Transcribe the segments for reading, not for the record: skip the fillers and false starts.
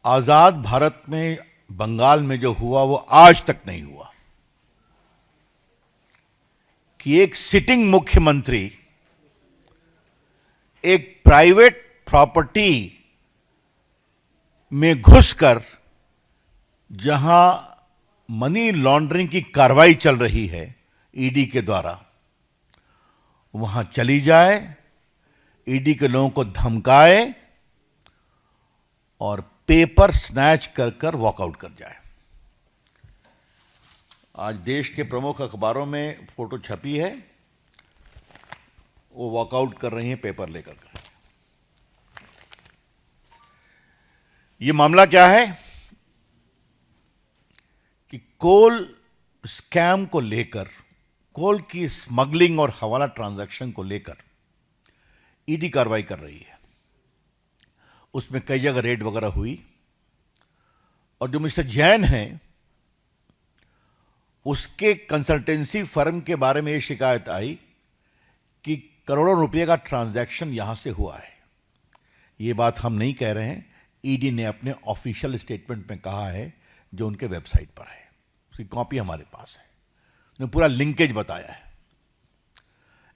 आजाद भारत में बंगाल में जो हुआ वो आज तक नहीं हुआ कि एक सिटिंग मुख्यमंत्री एक प्राइवेट प्रॉपर्टी में घुसकर जहां मनी लॉन्ड्रिंग की कार्रवाई चल रही है ईडी के द्वारा, वहां चली जाए, ईडी के लोगों को धमकाए और पेपर स्नैच कर कर वॉकआउट कर जाए। आज देश के प्रमुख अखबारों में फोटो छपी है, वो वॉकआउट कर रही हैं पेपर लेकर। ये मामला क्या है कि कोल स्कैम को लेकर, कोल की स्मगलिंग और हवाला ट्रांजैक्शन को लेकर ईडी कार्रवाई कर रही है। उसमें कई जगह रेड वगैरह हुई और जो मिस्टर जैन हैं उसके कंसल्टेंसी फर्म के बारे में यह शिकायत आई कि करोड़ों रुपए का ट्रांजैक्शन यहां से हुआ है। यह बात हम नहीं कह रहे हैं, ईडी ने अपने ऑफिशियल स्टेटमेंट में कहा है, जो उनके वेबसाइट पर है, उसकी कॉपी हमारे पास है। उन्होंने पूरा लिंकेज बताया है।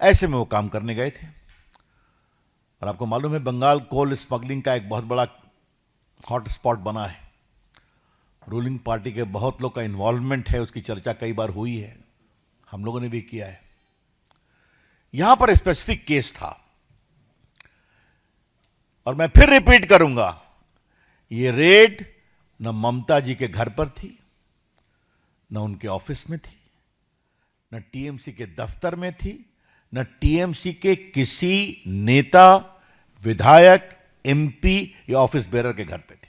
ऐसे में वो काम करने गए थे और आपको मालूम है बंगाल कोल स्मगलिंग का एक बहुत बड़ा हॉट स्पॉट बना है। रूलिंग पार्टी के बहुत लोग का इन्वॉल्वमेंट है, उसकी चर्चा कई बार हुई है, हम लोगों ने भी किया है। यहां पर स्पेसिफिक केस था और मैं फिर रिपीट करूंगा, ये रेड न ममता जी के घर पर थी, न उनके ऑफिस में थी, न टीएमसी के दफ्तर में थी, न टीएमसी के किसी नेता, विधायक, एमपी या ऑफिस बेरर के घर पे थी।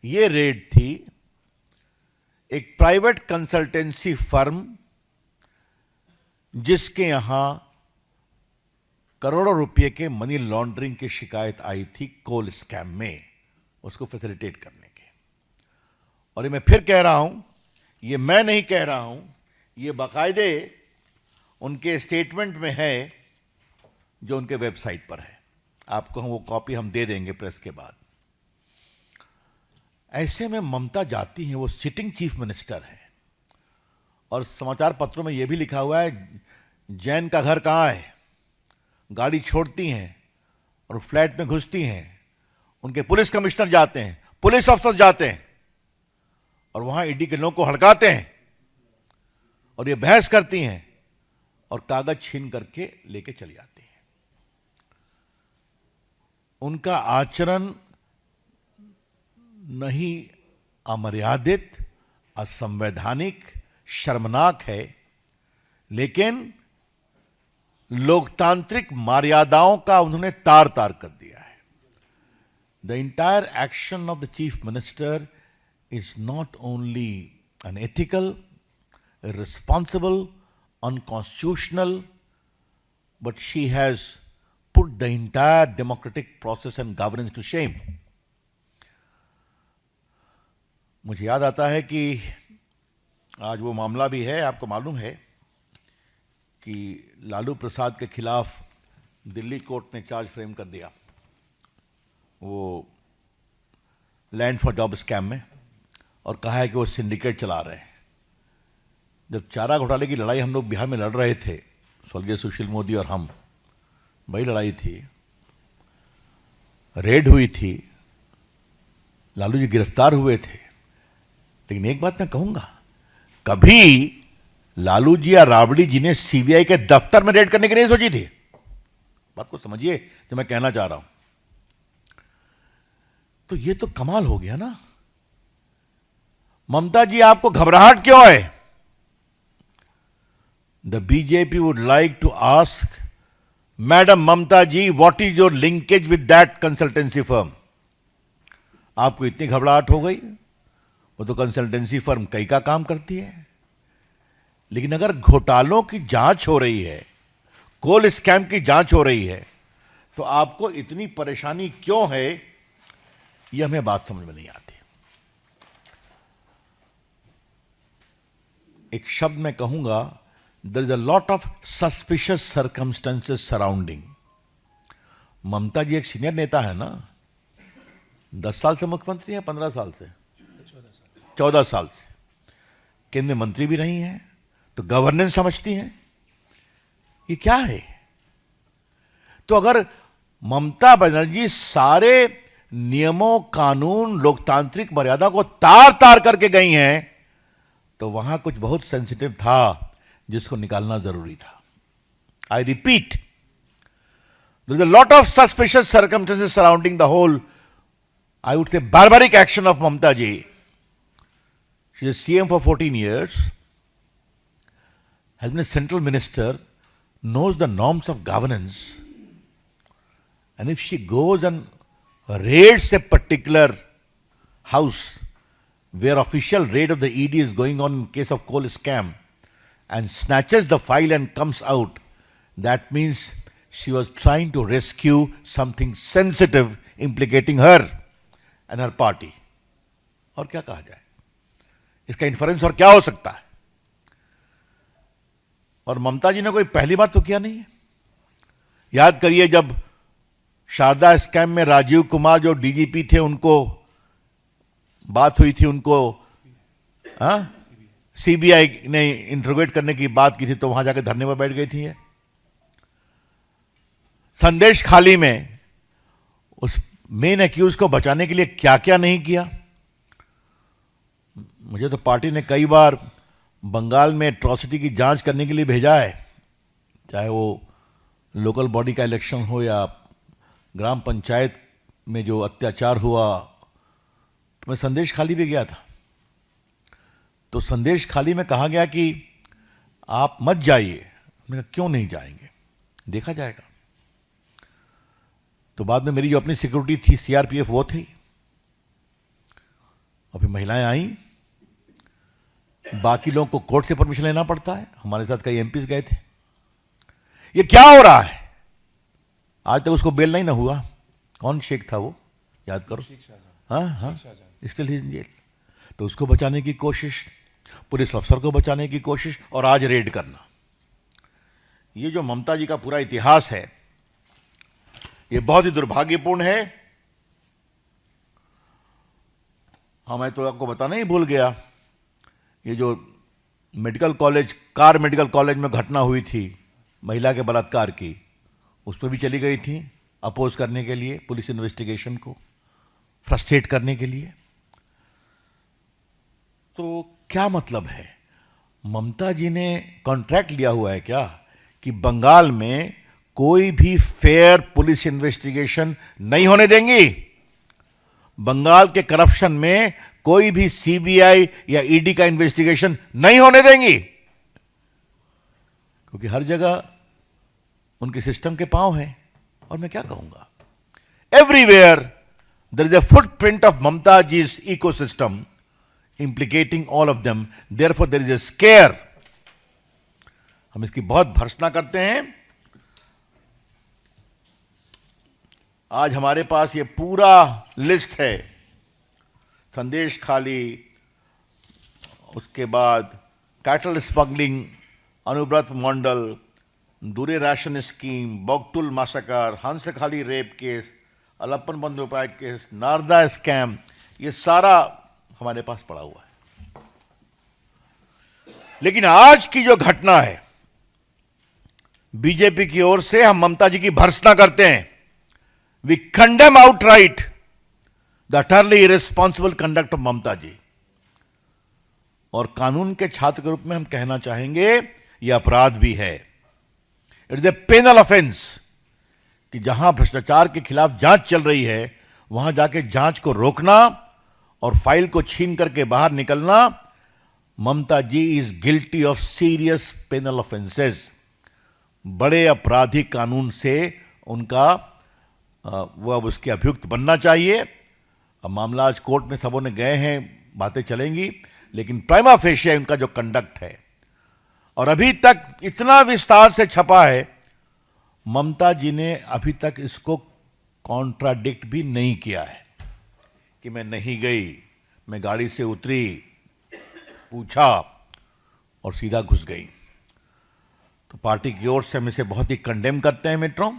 यह रेड थी एक प्राइवेट कंसल्टेंसी फर्म जिसके यहां करोड़ों रुपए के मनी लॉन्ड्रिंग की शिकायत आई थी कोल स्कैम में, उसको फैसिलिटेट करने के। और ये मैं फिर कह रहा हूं, ये मैं नहीं कह रहा हूं, ये बाकायदे उनके स्टेटमेंट में है जो उनके वेबसाइट पर है। आपको हम वो कॉपी हम दे देंगे प्रेस के बाद। ऐसे में ममता जाती हैं, वो सिटिंग चीफ मिनिस्टर है और समाचार पत्रों में यह भी लिखा हुआ है जैन का घर कहां है। गाड़ी छोड़ती हैं और फ्लैट में घुसती हैं, उनके पुलिस कमिश्नर जाते हैं, पुलिस अफसर जाते हैं और वहां ईडी के लोगों को हड़काते हैं और ये बहस करती हैं और कागज छीन करके लेके चली आती हैं। उनका आचरण नहीं अमर्यादित, असंवैधानिक, शर्मनाक है, लेकिन लोकतांत्रिक मर्यादाओं का उन्होंने तार तार कर दिया है। The entire action of the chief minister is not only unethical, irresponsible, unconstitutional, but she has put the entire democratic process and governance to shame. मुझे याद आता है कि आज वो मामला भी है, आपको मालूम है कि लालू प्रसाद के खिलाफ दिल्ली कोर्ट ने चार्ज फ्रेम कर दिया, वो लैंड फॉर जॉब स्कैम में, और कहा है कि वो सिंडिकेट चला रहे हैं। जब चारा घोटाले की लड़ाई हम लोग बिहार में लड़ रहे थे, स्वर्गीय सुशील मोदी और हम, बड़ी लड़ाई थी, रेड हुई थी, लालू जी गिरफ्तार हुए थे। लेकिन एक बात मैं कहूंगा, कभी लालू जी या राबड़ी जी ने सीबीआई के दफ्तर में रेड करने की नहीं सोची थी। बात को समझिए जो मैं कहना चाह रहा हूं। तो ये तो कमाल हो गया ना। ममता जी, आपको घबराहट क्यों है? The BJP would like to ask madam Mamata ji, what is your linkage with that consultancy firm? आपको इतनी घबराहट हो गई? वो तो कंसल्टेंसी फर्म कई का काम करती है। लेकिन अगर घोटालों की जांच हो रही है, कोल स्कैम की जांच हो रही है, तो आपको इतनी परेशानी क्यों है? यह हमें बात समझ में नहीं आती। एक शब्द मैं कहूंगा, there is a lot of suspicious circumstances surrounding. Mamata ji एक सीनियर नेता है ना, 10 साल से मुख्यमंत्री हैं, 15 साल से, 14 साल से केंद्रीय मंत्री भी रही हैं, तो गवर्नेंस समझती हैं। ये क्या है? तो अगर ममता बनर्जी सारे नियमों, कानून, लोकतांत्रिक मर्यादा को तार तार करके गई हैं, तो वहां कुछ बहुत सेंसिटिव था जिसको निकालना जरूरी था। I repeat, there is a lot of suspicious circumstances surrounding the whole, I would say, barbaric action of Mamta ji. She is CM for 14 years, has been a central minister, knows the norms of governance, and if she goes and raids a particular house where official raid of the ED is going on in case of coal scam and snatches the file and comes out, that means she was trying to rescue something sensitive implicating her and her party. और क्या कहा जाए, इसका inference और क्या हो सकता है? और ममता जी ने कोई पहली बार तो किया नहीं है। याद करिए, जब शारदा स्कैम में राजीव कुमार जो डीजीपी थे, उनको बात हुई थी, उनको सीबीआई ने इंट्रोगेट करने की बात की थी, तो वहां जाकर धरने पर बैठ गई थी। संदेश खाली में उस मेन एक्यूज को बचाने के लिए क्या क्या नहीं किया। मुझे तो पार्टी ने कई बार बंगाल में एट्रॉसिटी की जांच करने के लिए भेजा है, चाहे वो लोकल बॉडी का इलेक्शन हो या ग्राम पंचायत में जो अत्याचार हुआ। तो मैं संदेश खाली भी गया था, तो संदेश खाली में कहा गया कि आप मत जाइए। मैंने कहा क्यों नहीं जाएंगे, देखा जाएगा। तो बाद में मेरी जो अपनी सिक्योरिटी थी, सीआरपीएफ, वो थी, और फिर महिलाएं आई। बाकी लोगों को कोर्ट से परमिशन लेना पड़ता है, हमारे साथ कई एमपीज गए थे। ये क्या हो रहा है? आज तक उसको बेल नहीं ना हुआ। कौन शेख था वो, याद करो। हाँ, स्टिल ही इन जेल। तो उसको बचाने की कोशिश, पुलिस अफसर को बचाने की कोशिश, और आज रेड करना। ये जो ममता जी का पूरा इतिहास है, ये बहुत ही दुर्भाग्यपूर्ण है। हाँ, मैं तो आपको बताना ही भूल गया, ये जो medical college, car medical college में घटना हुई थी महिला के बलात्कार की, उस पर भी चली गई थी अपोज करने के लिए, पुलिस इन्वेस्टिगेशन को फ्रस्ट्रेट करने के लिए। तो क्या मतलब है? ममता जी ने कॉन्ट्रैक्ट लिया हुआ है क्या कि बंगाल में कोई भी फेयर पुलिस इन्वेस्टिगेशन नहीं होने देंगी, बंगाल के करप्शन में कोई भी सीबीआई या ईडी का इन्वेस्टिगेशन नहीं होने देंगी, क्योंकि हर जगह उनके सिस्टम के पांव हैं। और मैं क्या कहूंगा, everywhere there is a footprint of Mamata जी's ecosystem implicating all of them, therefore there is a scare। हम इसकी बहुत भर्त्सना करते हैं। आज हमारे पास ये पूरा लिस्ट है, संदेश खाली, उसके बाद कैटल स्मगलिंग, अनुव्रत मंडल, दूरे ration scheme, बोगटुल massacre, Hanskhali rape case, Alapan Bandyopadhyay case, Narada scam, ये सारा हमारे पास पड़ा हुआ है। लेकिन आज की जो घटना है, बीजेपी की ओर से हम ममता जी की भर्त्सना करते हैं। We condemn outright the utterly irresponsible conduct of Mamata ji. और कानून के छात्र के रूप में हम कहना चाहेंगे, यह अपराध भी है। It is a penal offence कि जहां भ्रष्टाचार के खिलाफ जांच चल रही है, वहां जाके जांच को रोकना और फाइल को छीन करके बाहर निकलना। Mamata ji is guilty of serious penal offences. बड़े आपराधिक कानून से उनका वो अब उसके अभियुक्त बनना चाहिए। अब मामला आज कोर्ट में सबों ने गए हैं, बातें चलेंगी, लेकिन प्राइमा फेशिया उनका जो कंडक्ट है, और अभी तक इतना विस्तार से छपा है, ममता जी ने अभी तक इसको कॉन्ट्राडिक्ट भी नहीं किया है कि मैं नहीं गई, मैं गाड़ी से उतरी, पूछा और सीधा घुस गई। तो पार्टी की ओर से हम इसे बहुत ही कंडेम करते हैं मित्रों।